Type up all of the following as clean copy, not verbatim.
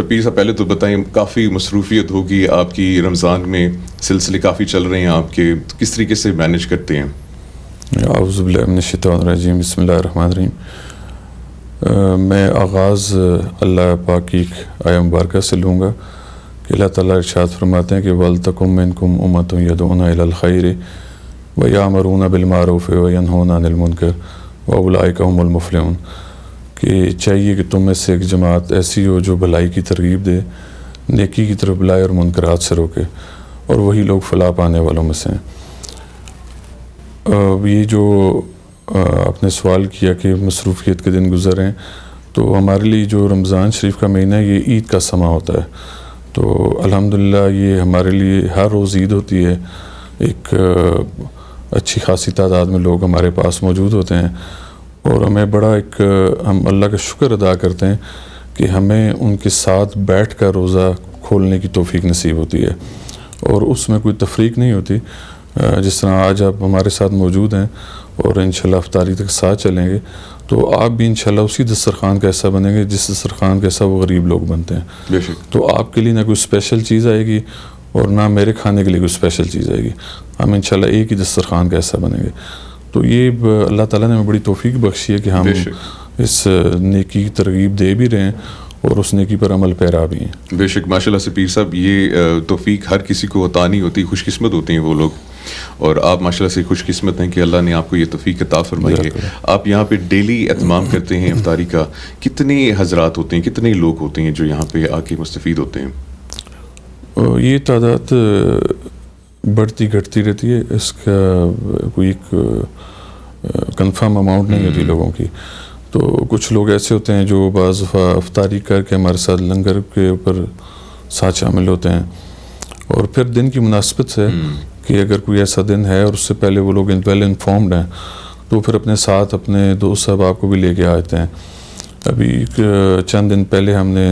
پیر صاحب پہلے تو بتائیں، کافی مصروفیت ہوگی آپ کی، رمضان میں سلسلے کافی چل رہے ہیں آپ کے، تو کس طریقے سے مینیج کرتے ہیں؟ اعوذ باللہ من الشیطان الرجیم، بسم اللہ الرحمن الرحیم۔ میں آغاز اللہ پاک کی آیہ مبارکہ سے لوں گا کہ اللہ تعالیٰ ارشاد فرماتے ہیں کہ وَلْتَكُن مِّنكُمْ أُمَّةٌ يَدْعُونَ إِلَى الْخَيْرِ وَيَأْمُرُونَ بِالْمَعْرُوفِ وَيَنْهُونَ عَنِ الْمُنكَرِ وَأُولَٰئِكَ هُمُ الْمُفْلِحُونَ، کہ چاہیے کہ تم میں سے ایک جماعت ایسی ہو جو بھلائی کی ترغیب دے، نیکی کی طرف بلائے اور منکرات سے روکے، اور وہی لوگ فلاح پانے والوں میں سے ہیں۔ یہ جو آپ نے سوال کیا کہ مصروفیت کے دن گزر ہیں، تو ہمارے لیے جو رمضان شریف کا مہینہ ہے یہ عید کا سماں ہوتا ہے، تو الحمدللہ یہ ہمارے لیے ہر روز عید ہوتی ہے، ایک اچھی خاصی تعداد میں لوگ ہمارے پاس موجود ہوتے ہیں، اور ہمیں بڑا ہم اللہ کا شکر ادا کرتے ہیں کہ ہمیں ان کے ساتھ بیٹھ کر روزہ کھولنے کی توفیق نصیب ہوتی ہے، اور اس میں کوئی تفریق نہیں ہوتی۔ جس طرح آج آپ ہمارے ساتھ موجود ہیں اور انشاءاللہ افطاری تک ساتھ چلیں گے، تو آپ بھی انشاءاللہ اسی دسترخوان کا حصہ بنیں گے جس دسترخوان کا حصہ وہ غریب لوگ بنتے ہیں۔ بے شک۔ تو آپ کے لیے نہ کوئی اسپیشل چیز آئے گی اور نہ میرے کھانے کے لیے کوئی اسپیشل چیز آئے گی، ہم انشاءاللہ ایک ہی دسترخوان کا حصہ بنیں گے۔ تو یہ اللہ تعالیٰ نے ہمیں بڑی توفیق بخشی ہے کہ ہم اس نیکی کی ترغیب دے بھی رہے ہیں اور اس نیکی پر عمل پیرا بھی ہیں۔ بے شک، ماشاء اللہ سے پیر صاحب، یہ توفیق ہر کسی کو عطا نہیں ہوتی، خوش قسمت ہوتے ہیں وہ لوگ، اور آپ ماشاء اللہ سے خوش قسمت ہیں کہ اللہ نے آپ کو یہ توفیق عطا فرمائی ہے۔ آپ یہاں پہ ڈیلی اہتمام کرتے ہیں افطاری کا، کتنے حضرات ہوتے ہیں، کتنے لوگ ہوتے ہیں جو یہاں پہ آ کے مستفید ہوتے ہیں؟ یہ تعداد بڑھتی گھٹتی رہتی ہے، اس کا کوئی ایک کنفرم اماؤنٹ نہیں ہوتی لوگوں کی۔ تو کچھ لوگ ایسے ہوتے ہیں جو بعض دفعہ افطاری کر کے ہمارے ساتھ لنگر کے اوپر ساتھ شامل ہوتے ہیں، اور پھر دن کی مناسبت سے کہ اگر کوئی ایسا دن ہے اور اس سے پہلے وہ لوگ پہلے انفارمڈ ہیں تو پھر اپنے ساتھ اپنے دوست صاحباب کو بھی لے کے آتے ہیں۔ ابھی چند دن پہلے ہم نے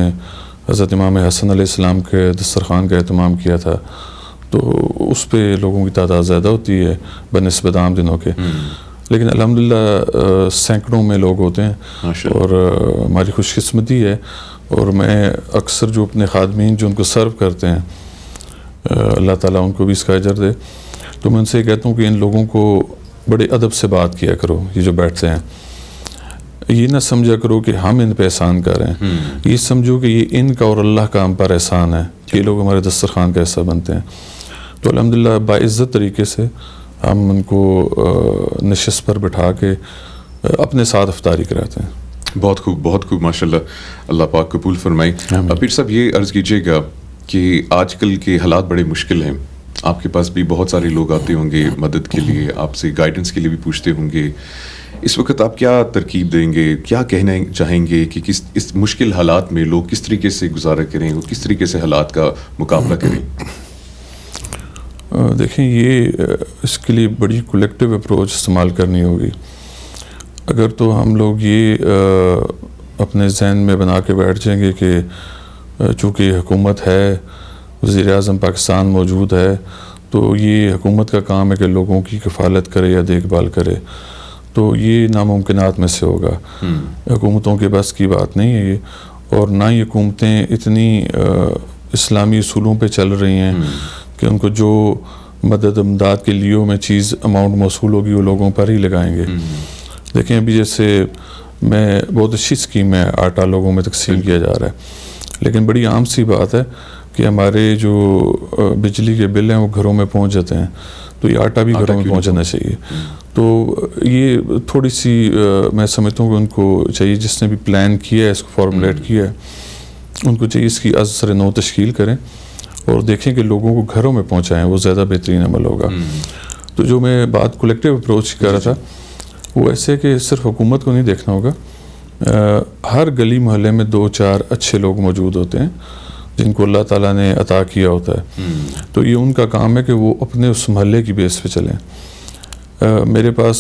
حضرت امام حسن علیہ السلام کے دسترخوان کا اہتمام کیا تھا، تو اس پہ لوگوں کی تعداد زیادہ ہوتی ہے بنسبت عام دنوں کے، لیکن الحمدللہ سینکڑوں میں لوگ ہوتے ہیں، اور ہماری خوش قسمتی ہے۔ اور میں اکثر جو اپنے خادمین جو ان کو سرو کرتے ہیں، اللہ تعالیٰ ان کو بھی اس کا اجر دے، تو میں ان سے کہتا ہوں کہ ان لوگوں کو بڑے ادب سے بات کیا کرو، یہ جو بیٹھتے ہیں، یہ نہ سمجھا کرو کہ ہم ان پہ احسان کر رہے ہیں، یہ سمجھو کہ یہ ان کا اور اللہ کا ہم پر احسان ہے کہ یہ لوگ ہمارے دسترخوان کا حصہ بنتے ہیں۔ تو الحمدللہ باعزت طریقے سے ہم ان کو نشست پر بٹھا کے اپنے ساتھ افطاری کراتے ہیں۔ بہت خوب، بہت خوب، ماشاءاللہ، اللہ پاک قبول فرمائے۔ پیر صاحب یہ عرض کیجیے گا کہ آج کل کے حالات بڑے مشکل ہیں، آپ کے پاس بھی بہت سارے لوگ آتے ہوں گے مدد کے لیے، آپ سے گائیڈنس کے لیے بھی پوچھتے ہوں گے، اس وقت آپ کیا ترکیب دیں گے، کیا کہنا چاہیں گے کہ اس مشکل حالات میں لوگ کس طریقے سے گزارا کریں، وہ کس طریقے سے حالات کا مقابلہ کریں؟ دیکھیں، اس کے لیے بڑی کولیکٹیو اپروچ استعمال کرنی ہوگی۔ اگر تو ہم لوگ یہ اپنے ذہن میں بنا کے بیٹھ جائیں گے کہ چونکہ حکومت ہے، وزیر اعظم پاکستان موجود ہے، تو یہ حکومت کا کام ہے کہ لوگوں کی کفالت کرے یا دیکھ بھال کرے، تو یہ ناممکنات میں سے ہوگا۔ حکومتوں کے بس کی بات نہیں ہے یہ، اور نہ ہی حکومتیں اتنی اسلامی اصولوں پہ چل رہی ہیں کہ ان کو جو مدد امداد کے لیے میں چیز اماؤنٹ موصول ہوگی وہ لوگوں پر ہی لگائیں گے۔ دیکھیں، ابھی جیسے بہت اچھی اسکیم ہے، آٹا لوگوں میں تقسیم کیا جا رہا ہے، لیکن بڑی عام سی بات ہے کہ ہمارے جو بجلی کے بل ہیں وہ گھروں میں پہنچ جاتے ہیں، تو یہ آٹا بھی گھروں میں پہنچانا چاہیے۔ تو یہ تھوڑی سی میں سمجھتا ہوں کہ ان کو چاہیے، جس نے بھی پلان کیا ہے، اس کو فارمولیٹ کیا ہے، ان کو چاہیے اس کی از سر نو تشکیل کریں اور دیکھیں کہ لوگوں کو گھروں میں پہنچائیں، وہ زیادہ بہترین عمل ہوگا۔ تو جو میں بات کولیکٹیو اپروچ کر رہا تھا، وہ ایسے کہ صرف حکومت کو نہیں دیکھنا ہوگا، ہر گلی محلے میں 2-4 اچھے لوگ موجود ہوتے ہیں جن کو اللہ تعالیٰ نے عطا کیا ہوتا ہے، تو یہ ان کا کام ہے کہ وہ اپنے اس محلے کی بیس پہ چلیں۔ میرے پاس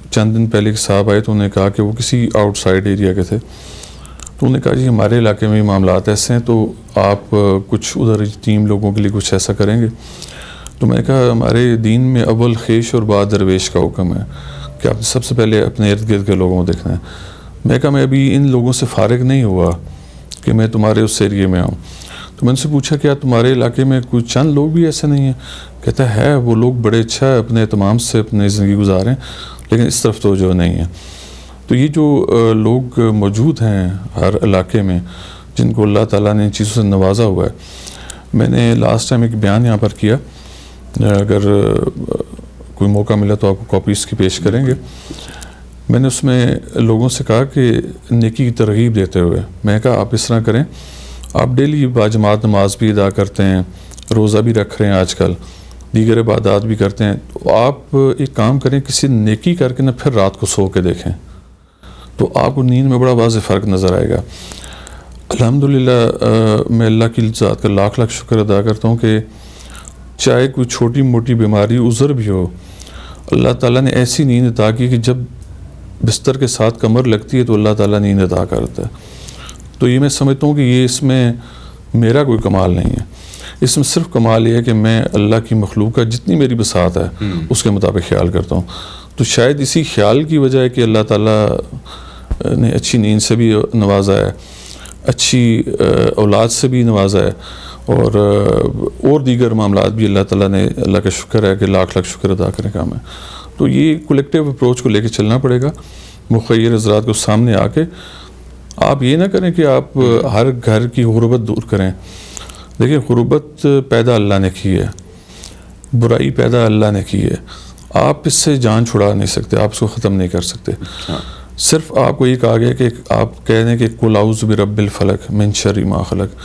چند دن پہلے ایک صاحب آئے تو انہوں نے کہا کہ وہ کسی آؤٹ سائڈ ایریا کے تھے، تو انہوں نے کہا جی ہمارے علاقے میں معاملات ایسے ہیں، تو آپ کچھ ادھر ٹیم لوگوں کے لیے کچھ ایسا کریں گے؟ تو میں نے کہا ہمارے دین میں اول خیش اور بعد درویش کا حکم ہے کہ آپ سب سے پہلے اپنے ارد گرد کے لوگوں کو دیکھنا ہے۔ میں کہا میں ابھی ان لوگوں سے فارغ نہیں ہوا کہ میں تمہارے اس ایریے میں آؤں. تو میں ان سے پوچھا کیا تمہارے علاقے میں کوئی چند لوگ بھی ایسے نہیں ہیں؟ کہتا ہے وہ لوگ بڑے اچھا ہے اپنے اہتمام سے اپنی زندگی گزاریں لیکن اس طرف توجہ نہیں ہے. تو یہ جو لوگ موجود ہیں ہر علاقے میں جن کو اللہ تعالیٰ نے ان چیزوں سے نوازا ہوا ہے. میں نے لاسٹ ٹائم ایک بیان یہاں پر کیا, اگر کوئی موقع ملا تو آپ کو کاپی اس کی پیش کریں گے. میں نے اس میں لوگوں سے کہا کہ نیکی کی ترغیب دیتے ہوئے میں نے کہا آپ اس طرح کریں, آپ ڈیلی باجماعت نماز بھی ادا کرتے ہیں, روزہ بھی رکھ رہے ہیں, آج کل دیگر عبادات بھی کرتے ہیں, تو آپ ایک کام کریں کسی نیکی کر کے نا پھر رات کو سو کے دیکھیں تو آپ کو نیند میں بڑا واضح فرق نظر آئے گا. الحمدللہ میں اللہ کی ذات کا لاکھ لاکھ شکر ادا کرتا ہوں کہ چاہے کوئی چھوٹی موٹی بیماری عذر بھی ہو, اللہ تعالیٰ نے ایسی نیند عطا کی کہ جب بستر کے ساتھ کمر لگتی ہے تو اللہ تعالیٰ نیند عطا کرتا ہے. تو یہ میں سمجھتا ہوں کہ یہ اس میں میرا کوئی کمال نہیں ہے, اس میں صرف کمال یہ ہے کہ میں اللہ کی مخلوق کا جتنی میری بساط ہے اس کے مطابق خیال کرتا ہوں. تو شاید اسی خیال کی وجہ ہے کہ اللہ تعالیٰ نے اچھی نیند سے بھی نوازا ہے, اچھی اولاد سے بھی نوازا ہے, اور دیگر معاملات بھی اللہ تعالیٰ نے, اللہ کا شکر ہے کہ لاکھ لاکھ شکر ادا کرنے کام ہے. تو یہ کولیکٹیو اپروچ کو لے کے چلنا پڑے گا. مخیر حضرات کو سامنے آ کے آپ یہ نہ کریں کہ آپ ہر گھر کی غربت دور کریں. دیکھیں غربت پیدا اللہ نے کی ہے, برائی پیدا اللہ نے کی ہے, آپ اس سے جان چھڑا نہیں سکتے, آپ اس کو ختم نہیں کر سکتے. صرف آپ کو یہ کہا گیا کہ آپ کہہ دیں کہ قل اعوذ برب الفلق من شر ما خلق,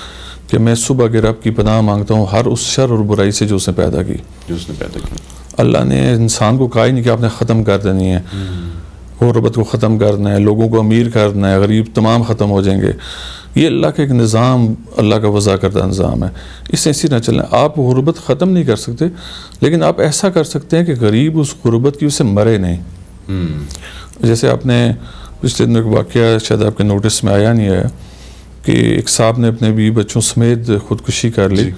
کہ میں صبح کے رب کی پناہ مانگتا ہوں ہر اس شر اور برائی سے جو اس نے پیدا کی. اللہ نے انسان کو کہا ہی نہیں کہ آپ نے ختم کر دینی ہے, غربت کو ختم کرنا ہے, لوگوں کو امیر کرنا ہے, غریب تمام ختم ہو جائیں گے. یہ اللہ کا ایک نظام, اللہ کا وضع کردہ نظام ہے, اس سے اسی نہ چلیں. آپ غربت ختم نہیں کر سکتے لیکن آپ ایسا کر سکتے ہیں کہ غریب اس غربت کی وجہ سے مرے نہیں. جیسے آپ نے پچھلے دنوں ایک واقعہ شاید آپ کے نوٹس میں آیا نہیں ہے کہ ایک صاحب نے اپنے بیوی بچوں سمیت خودکشی کر لی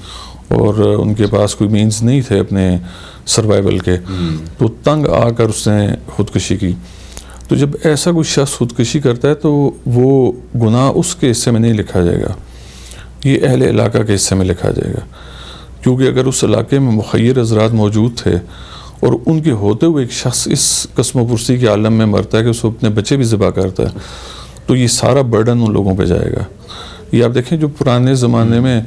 اور ان کے پاس کوئی مینز نہیں تھے اپنے سروائیول کے, تو تنگ آ کر اس نے خودکشی کی. تو جب ایسا کوئی شخص خودکشی کرتا ہے تو وہ گناہ اس کے حصے میں نہیں لکھا جائے گا, یہ اہل علاقہ کے حصے میں لکھا جائے گا. کیونکہ اگر اس علاقے میں مخیر حضرات موجود تھے اور ان کے ہوتے ہوئے ایک شخص اس قسم و پرسی کے عالم میں مرتا ہے کہ اس کو اپنے بچے بھی ذبح کرتا ہے, تو یہ سارا برڈن ان لوگوں پہ جائے گا. یہ آپ دیکھیں جو پرانے زمانے میں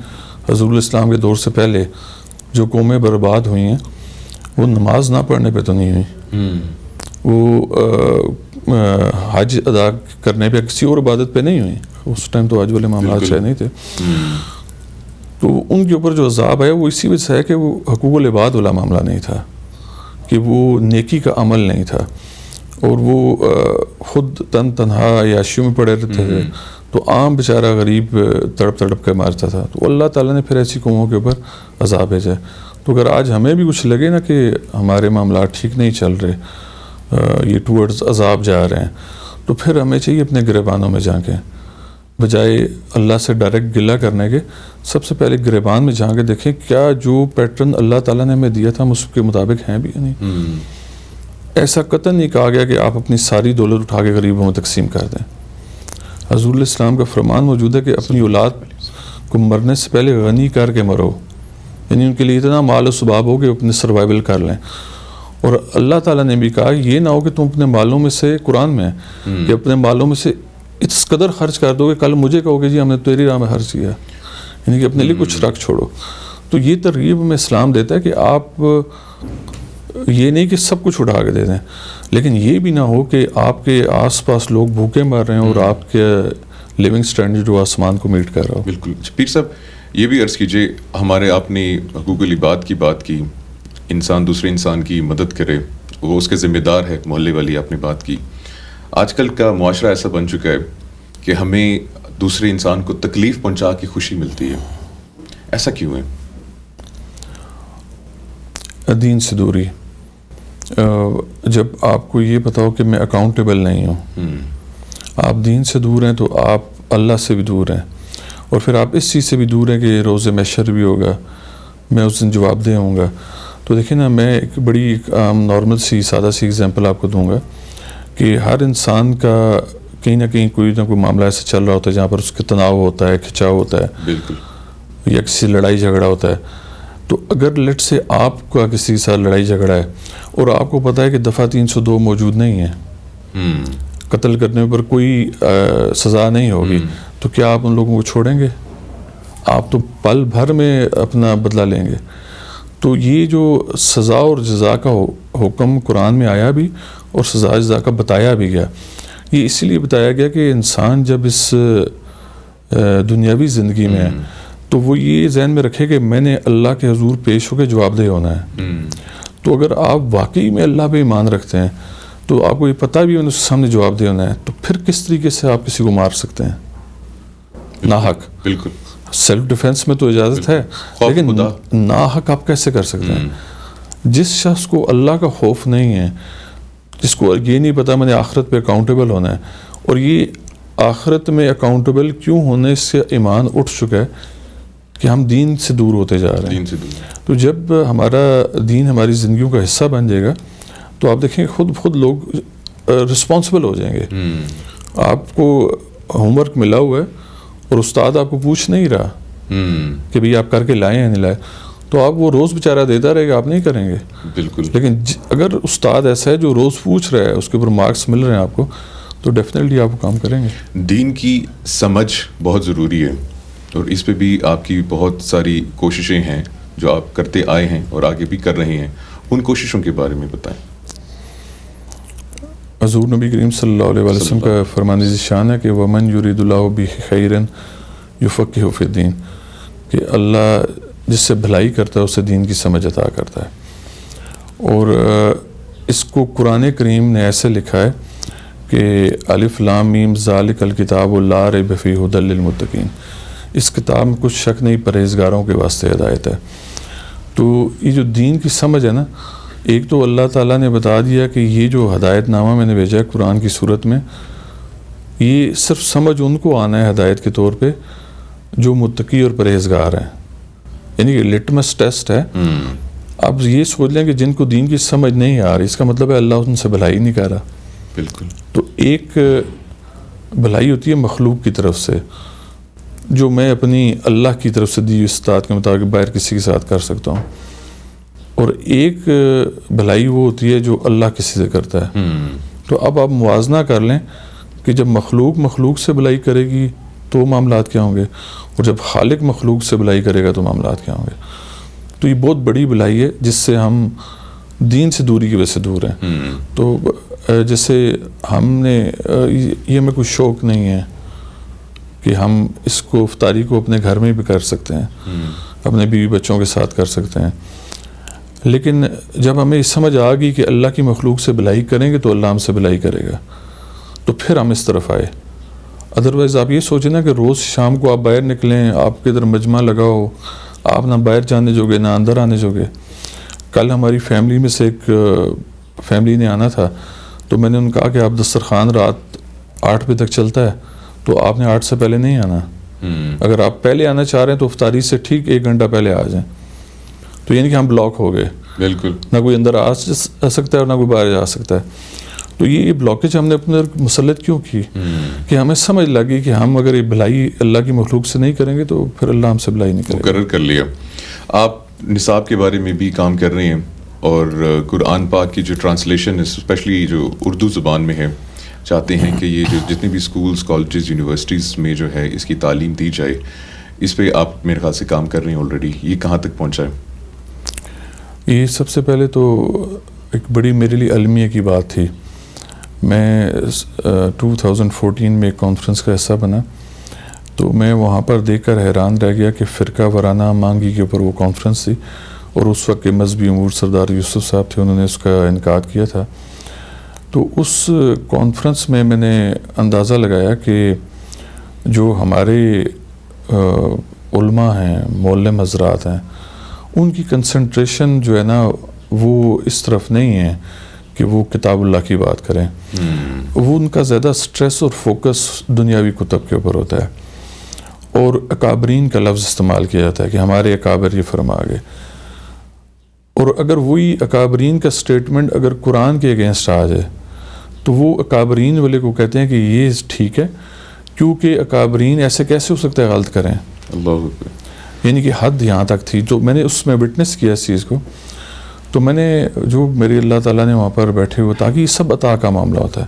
حضور الاسلام کے دور سے پہلے جو قومیں برباد ہوئی ہیں وہ نماز نہ پڑھنے پہ تو نہیں ہوئی, وہ حج ادا کرنے پہ کسی اور عبادت پہ نہیں ہوئی. اس ٹائم تو حج والے معاملات شاید نہیں تھے. تو ان کے اوپر جو عذاب ہے وہ اسی وجہ سے ہے کہ وہ حقوق العباد والا معاملہ نہیں تھا, کہ وہ نیکی کا عمل نہیں تھا, اور وہ خود تنہا عیاشیوں میں پڑے رہتے تھے, تو عام بیچارہ غریب تڑپ تڑپ کے مارتا تھا. تو اللہ تعالیٰ نے پھر ایسی قوموں کے اوپر عذاب بھیجا. تو اگر آج ہمیں بھی کچھ لگے نا کہ ہمارے معاملات ٹھیک نہیں چل رہے, یہ ٹورڈز عذاب جا رہے ہیں, تو پھر ہمیں چاہیے اپنے گریبانوں میں جا کے, بجائے اللہ سے ڈائریکٹ گلہ کرنے کے, سب سے پہلے گریبان میں جا کے دیکھیں کیا جو پیٹرن اللہ تعالیٰ نے ہمیں دیا تھا ہم اس کے مطابق ہیں بھی یا نہیں. ایسا قطعاً نہیں کہا گیا کہ آپ اپنی ساری دولت اٹھا کے غریبوں میں تقسیم کر دیں. حضور الاسلام کا فرمان موجود ہے کہ اپنی اولاد کو مرنے سے پہلے غنی کر کے مرو, یعنی ان کے لیے اتنا مال و سباب ہو کہ اپنے سروائیول کر لیں. اور اللہ تعالیٰ نے بھی کہا یہ نہ ہو کہ تم اپنے مالوں میں سے, قرآن میں کہ اپنے مالوں میں سے اس قدر خرچ کر دو کہ کل مجھے کہو کہ جی ہم نے تیری راہ میں خرچ کیا, یعنی کہ اپنے لیے کچھ رکھ چھوڑو. تو یہ ترغیب میں اسلام دیتا ہے کہ آپ یہ نہیں کہ سب کچھ اٹھا کے دے دیں, لیکن یہ بھی نہ ہو کہ آپ کے آس پاس لوگ بھوکے مر رہے ہیں اور آپ کے لیونگ سٹینڈرڈ جو آسمان کو میٹ کر رہا ہو. بالکل. پیر صاحب یہ بھی عرض کیجئے, ہمارے آپ نے حقوق العباد کی بات کی, انسان دوسرے انسان کی مدد کرے, وہ اس کے ذمہ دار ہے, محلے والی آپ نے بات کی. آج کل کا معاشرہ ایسا بن چکا ہے کہ ہمیں دوسرے انسان کو تکلیف پہنچا کے خوشی ملتی ہے, ایسا کیوں ہے؟ دین سے دوری. جب آپ کو یہ پتا ہو کہ میں اکاؤنٹیبل نہیں ہوں, آپ دین سے دور ہیں تو آپ اللہ سے بھی دور ہیں, اور پھر آپ اس چیز سے بھی دور ہیں کہ روز محشر بھی ہوگا, میں اس دن جواب دہ ہوں گا. تو دیکھیں نا, میں ایک بڑی نارمل سی سادہ سی ایگزامپل آپ کو دوں گا کہ ہر انسان کہیں نہ کہیں کوئی نہ کوئی معاملہ ایسا چل رہا ہوتا ہے جہاں پر اس کے تناؤ ہوتا ہے, کھچاؤ ہوتا ہے, بالکل, یا کسی لڑائی جھگڑا ہوتا ہے. تو اگر لیٹ سے آپ کا کسی کے ساتھ لڑائی جھگڑا ہے اور آپ کو پتہ ہے کہ دفعہ 302 موجود نہیں ہے, قتل کرنے پر کوئی سزا نہیں ہوگی, تو کیا آپ ان لوگوں کو چھوڑیں گے؟ آپ تو پل بھر میں اپنا بدلہ لیں گے. تو یہ جو سزا اور جزا کا حکم قرآن میں آیا بھی اور سزا جزا کا بتایا بھی گیا, یہ اسی لیے بتایا گیا کہ انسان جب اس دنیاوی زندگی میں ہے تو وہ یہ ذہن میں رکھے کہ میں نے اللہ کے حضور پیش ہو کے جواب دہ ہونا ہے. تو اگر آپ واقعی میں اللہ پہ ایمان رکھتے ہیں تو آپ کو یہ پتہ بھی ہے اس کے سامنے جواب دہ ہونا ہے, تو پھر کس طریقے سے آپ کسی کو مار سکتے ہیں ناحق؟ بالکل, سیلف ڈیفینس میں تو اجازت ہے, لیکن ناحق آپ کیسے کر سکتے ہیں؟ جس شخص کو اللہ کا خوف نہیں ہے, جس کو یہ نہیں پتا میں نے آخرت پہ اکاؤنٹیبل ہونا ہے, اور یہ آخرت میں اکاؤنٹیبل کیوں ہونے سے ایمان اٹھ چکا ہے کہ ہم دین سے دور ہوتے جا رہے ہیں. تو جب ہمارا دین ہماری زندگیوں کا حصہ بن جائے گا تو آپ دیکھیں خود لوگ رسپانسبل ہو جائیں گے. آپ کو ہوم ورک ملا ہوا ہے اور استاد آپ کو پوچھ نہیں رہا کہ بھئی آپ کر کے لائیں یا نہیں لائے, تو آپ وہ روز بیچارہ دیتا رہے گا, آپ نہیں کریں گے. بالکل, لیکن اگر استاد ایسا ہے جو روز پوچھ رہا ہے, اس کے اوپر مارکس مل رہے ہیں آپ کو, تو ڈیفینیٹلی آپ وہ کام کریں گے. دین کی سمجھ بہت ضروری ہے اور اس پہ بھی آپ کی بہت ساری کوششیں ہیں جو آپ کرتے آئے ہیں اور آگے بھی کر رہے ہیں. ان کوششوں کے بارے میں بتائیں. حضور نبی کریم صلی اللہ علیہ وسلم کا فرمان شان ہے کہ وَمَن يُرِيدُ اللَّهُ بِهِ خَيْرًا يُفَقِّهُ فِي الدِّينِ, کہ اللہ جس سے بھلائی کرتا ہے اسے دین کی سمجھ عطا کرتا ہے. اور اس کو قرآن کریم نے ایسے لکھا ہے کہ الف لام میم ذالک الکتاب لا ریب فیہ ھدی للمتقین, اس کتاب میں کچھ شک نہیں, پرہیزگاروں کے واسطے ہدایت ہے. تو یہ جو دین کی سمجھ ہے نا, ایک تو اللہ تعالیٰ نے بتا دیا کہ یہ جو ہدایت نامہ میں نے بھیجا ہے قرآن کی صورت میں, یہ صرف سمجھ ان کو آنا ہے ہدایت کے طور پہ جو متقی اور پرہیزگار ہیں, یعنی کہ لٹمس ٹیسٹ ہے. اب یہ سوچ لیں کہ جن کو دین کی سمجھ نہیں آ رہی, اس کا مطلب ہے اللہ ان سے بھلائی نہیں کر رہا. بالکل. تو ایک بھلائی ہوتی ہے مخلوق کی طرف سے جو میں اپنی اللہ کی طرف سے دی استاد کے مطابق باہر کسی کے ساتھ کر سکتا ہوں, اور ایک بھلائی وہ ہوتی ہے جو اللہ کسی سے کرتا ہے. تو اب آپ موازنہ کر لیں کہ جب مخلوق سے بھلائی کرے گی تو معاملات کیا ہوں گے, اور جب خالق مخلوق سے بھلائی کرے گا تو معاملات کیا ہوں گے. تو یہ بہت بڑی بھلائی ہے جس سے ہم دین سے دوری کی وجہ سے دور ہیں. تو جیسے ہم نے یہ ہمیں کوئی شوق نہیں ہے کہ ہم اس کو افطاری کو اپنے گھر میں بھی کر سکتے ہیں, اپنے بیوی بچوں کے ساتھ کر سکتے ہیں, لیکن جب ہمیں اس سمجھ آ گئی کہ اللہ کی مخلوق سے بھلائی کریں گے تو اللہ ہم سے بھلائی کرے گا, تو پھر ہم اس طرف آئے. ادروائز آپ یہ سوچیں نا کہ روز شام کو آپ باہر نکلیں, آپ کے ادھر مجمع لگا ہو, آپ نہ باہر جانے جوگے نہ اندر آنے جوگے. کل ہماری فیملی میں سے ایک فیملی نے آنا تھا, تو میں نے ان کہا کہ آپ دسترخوان رات 8 بجے تک چلتا ہے تو آپ نے 8 سے پہلے نہیں آنا. اگر آپ پہلے آنا چاہ رہے ہیں تو افطاری سے ٹھیک 1 گھنٹہ پہلے آ جائیں. تو یعنی کہ ہم بلاک ہو گئے, بالکل, نہ کوئی اندر آ سکتا ہے اور نہ کوئی باہر جا سکتا ہے. تو یہ بلاکیج ہم نے اپنے مسلط کیوں کی کہ ہمیں سمجھ لگی کہ ہم اگر یہ بھلائی اللہ کی مخلوق سے نہیں کریں گے تو پھر اللہ ہم سے بھلائی نہیں کرے گا. مقرر کر لیا. آپ نصاب کے بارے میں بھی کام کر رہے ہیں اور قرآن پاک کی جو ٹرانسلیشن اسپیشلی جو اردو زبان میں ہے, چاہتے ہیں کہ یہ جو جتنے بھی اسکولز کالجز یونیورسٹیز میں جو ہے اس کی تعلیم دی جائے. اس پہ آپ میرے خیال سے کام کر رہے ہیں آلریڈی, یہ کہاں تک پہنچا ہے؟ یہ سب سے پہلے تو ایک بڑی میرے لیے المیہ کی بات تھی. میں 2014 میں ایک کانفرنس کا حصہ بنا, تو میں وہاں پر دیکھ کر حیران رہ گیا کہ فرقہ وارانہ مانگی کے اوپر وہ کانفرنس تھی, اور اس وقت کے مذہبی امور سردار یوسف صاحب تھے, انہوں نے اس کا انعقاد کیا تھا. تو اس کانفرنس میں میں نے اندازہ لگایا کہ جو ہمارے علماء ہیں, معلم حضرات ہیں, ان کی کنسنٹریشن جو ہے نا وہ اس طرف نہیں ہے کہ وہ کتاب اللہ کی بات کریں. وہ ان کا زیادہ سٹریس اور فوکس دنیاوی کتب کے اوپر ہوتا ہے, اور اکابرین کا لفظ استعمال کیا جاتا ہے کہ ہمارے اکابر یہ فرما گئے. اور اگر وہی اکابرین کا سٹیٹمنٹ اگر قرآن کے اگینسٹ آ جائے تو وہ اکابرین والے کو کہتے ہیں کہ یہ ٹھیک ہے، کیونکہ اکابرین ایسے کیسے ہو سکتا ہے غلط کریں، اللہ، یعنی کہ حد یہاں تک تھی. تو میں نے اس میں وٹنس کیا اس چیز کو. تو میں نے جو میری اللہ تعالیٰ نے وہاں پر بیٹھے ہوئے، تاکہ یہ سب عطا کا معاملہ ہوتا ہے.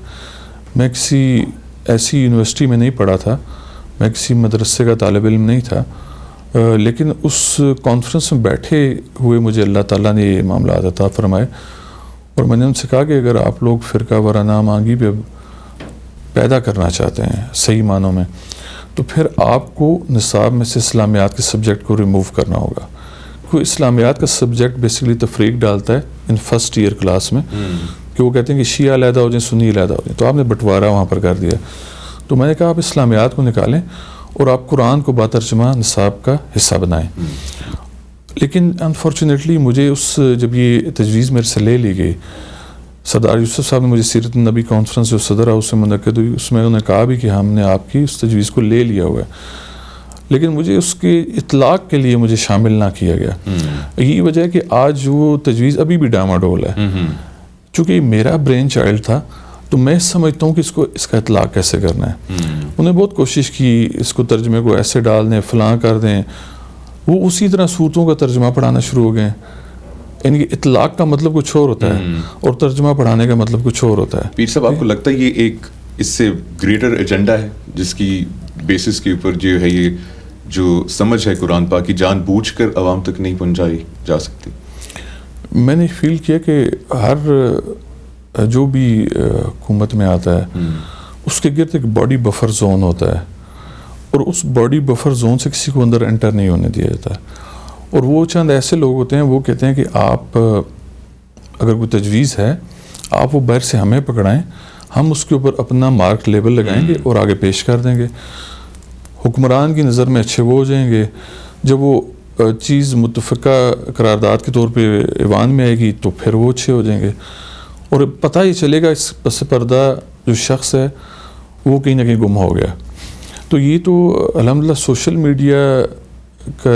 میں کسی ایسی یونیورسٹی میں نہیں پڑھا تھا، میں کسی مدرسے کا طالب علم نہیں تھا، لیکن اس کانفرنس میں بیٹھے ہوئے مجھے اللہ تعالیٰ نے یہ معاملات عطا فرمائے. اور میں نے ان سے کہا کہ اگر آپ لوگ فرقہ وارانہ مانگی پہ پیدا کرنا چاہتے ہیں صحیح معنوں میں، تو پھر آپ کو نصاب میں سے اسلامیات کے سبجیکٹ کو ریموو کرنا ہوگا. کوئی اسلامیات کا سبجیکٹ بیسیکلی تفریق ڈالتا ہے ان فرسٹ ایئر کلاس میں، کہ وہ کہتے ہیں کہ شیعہ علیحدہ ہو جائیں، سنی علیحدہ ہو جائیں. تو آپ نے بٹوارا وہاں پر کر دیا. تو میں نے کہا آپ اسلامیات کو نکالیں اور آپ قرآن کو باترجمہ نصاب کا حصہ بنائیں. لیکن انفارچونیٹلی مجھے جب یہ تجویز میرے سے لے لی گئی، سردار یوسف صاحب نے مجھے سیرت النبی کانفرنس جو صدر ہاؤس سے منعقد ہوئی، اس میں انہوں نے کہا بھی کہ ہم نے آپ کی اس تجویز کو لے لیا ہوا ہے، لیکن مجھے اس کے اطلاق کے لیے مجھے شامل نہ کیا گیا. یہی وجہ ہے کہ آج وہ تجویز ابھی بھی ڈاماڈول ہے. چونکہ یہ میرا برین چائلڈ تھا تو میں سمجھتا ہوں کہ اس کا اطلاق کیسے کرنا ہے. انہیں بہت کوشش کی اس کو ترجمے کو ایسے ڈال دیں، فلاں کر دیں. وہ اسی طرح صورتوں کا ترجمہ پڑھانا شروع ہو گئے. یعنی کہ اطلاق کا مطلب کچھ اور ہوتا ہے اور ترجمہ پڑھانے کا مطلب کچھ اور ہوتا ہے. پیر صاحب، آپ کو لگتا ہے یہ ایک اس سے گریٹر ایجنڈا ہے جس کی بیسس کے اوپر جو ہے یہ جو سمجھ ہے قرآن پاک کی جان بوجھ کر عوام تک نہیں پہنچائی جا سکتی؟ میں نے فیل کیا کہ ہر جو بھی حکومت میں آتا ہے اس کے گرد ایک باڈی بفر زون ہوتا ہے، اور اس باڈی بفر زون سے کسی کو اندر انٹر نہیں ہونے دیا جاتا. اور وہ چند ایسے لوگ ہوتے ہیں، وہ کہتے ہیں کہ آپ اگر کوئی تجویز ہے آپ وہ باہر سے ہمیں پکڑائیں، ہم اس کے اوپر اپنا مارک لیبل لگائیں گے اور آگے پیش کر دیں گے. حکمران کی نظر میں اچھے وہ ہو جائیں گے. جب وہ چیز متفقہ قرارداد کے طور پہ ایوان میں آئے گی تو پھر وہ اچھے ہو جائیں گے، اور پتہ ہی چلے گا اس پس پردہ جو شخص ہے وہ کہیں نہ کہیں گم ہو گیا. تو یہ تو الحمدللہ سوشل میڈیا کا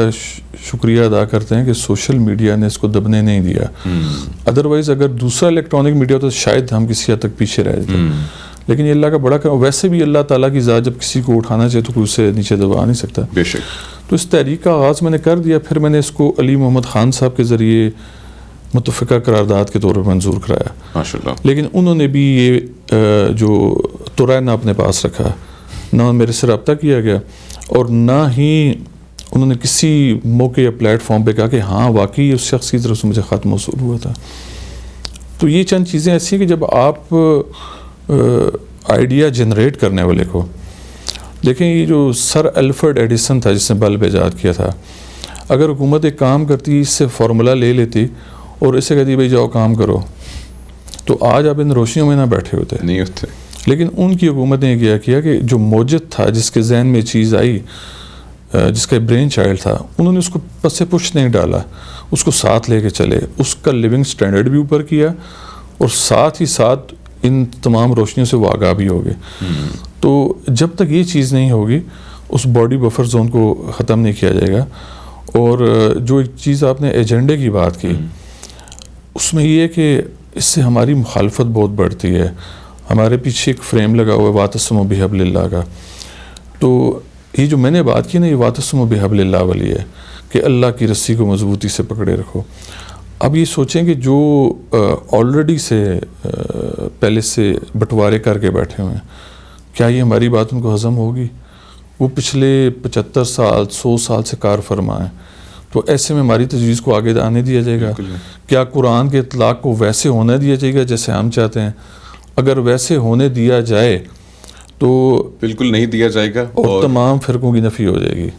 شکریہ ادا کرتے ہیں کہ سوشل میڈیا نے اس کو دبنے نہیں دیا. ادروائز اگر دوسرا الیکٹرانک میڈیا ہوتا تو شاید ہم کسی حد تک پیچھے رہ جاتے. لیکن یہ اللہ کا بڑا کام. ویسے بھی اللہ تعالیٰ کی ذات جب کسی کو اٹھانا چاہے تو کوئی اسے نیچے دبا نہیں سکتا. بے شک. تو اس تحریک کا آغاز میں نے کر دیا. پھر میں نے اس کو علی محمد خان صاحب کے ذریعے متفقہ قرارداد کے طور پر منظور کرایا. ماشاءاللہ. لیکن انہوں نے بھی یہ جو ترا نہ اپنے پاس رکھا، نہ میرے سے رابطہ کیا گیا، اور نہ ہی انہوں نے کسی موقع یا پلیٹ فارم پہ کہا کہ ہاں واقعی اس شخص کی طرف سے مجھے خط موصول ہوا تھا. تو یہ چند چیزیں ایسی ہیں کہ جب آپ آئیڈیا جنریٹ کرنے والے کو دیکھیں، یہ جو سر الفرڈ ایڈیسن تھا جس نے بلب ایجاد کیا تھا، اگر حکومت ایک کام کرتی اس سے فارمولا لے لیتی اور اسے کہتی بھائی جاؤ کام کرو، تو آج آپ ان روشنیوں میں نہ بیٹھے ہوتے. نہیں ہوتے. لیکن ان کی حکومت نے یہ کیا کہ جو موجد تھا، جس کے ذہن میں چیز آئی، جس کا برین چائلڈ تھا، انہوں نے اس کو پس پش نہیں ڈالا، اس کو ساتھ لے کے چلے، اس کا لیونگ سٹینڈرڈ بھی اوپر کیا، اور ساتھ ہی ساتھ ان تمام روشنیوں سے وہ آگاہ بھی ہو گئے. تو جب تک یہ چیز نہیں ہوگی اس باڈی بفر زون کو ختم نہیں کیا جائے گا. اور جو ایک چیز آپ نے ایجنڈے کی بات کی، اس میں یہ ہے کہ اس سے ہماری مخالفت بہت بڑھتی ہے. ہمارے پیچھے ایک فریم لگا ہوا ہے واعتصموا بحبل اللہ کا. تو یہ جو میں نے بات کی نا، یہ واعتصموا بحبل اللہ والی ہے کہ اللہ کی رسی کو مضبوطی سے پکڑے رکھو. اب یہ سوچیں کہ جو آلریڈی سے پہلے سے بٹوارے کر کے بیٹھے ہوئے ہیں، کیا یہ ہماری بات ان کو ہضم ہوگی؟ وہ پچھلے 75 سال 100 سال سے کار فرما ہیں. تو ایسے میں ہماری تجویز کو آگے آنے دیا جائے گا؟ کیا قرآن کے اطلاق کو ویسے ہونے دیا جائے گا جیسے ہم چاہتے ہیں؟ اگر ویسے ہونے دیا جائے تو بالکل نہیں دیا جائے گا، اور تمام فرقوں کی نفی ہو جائے گی.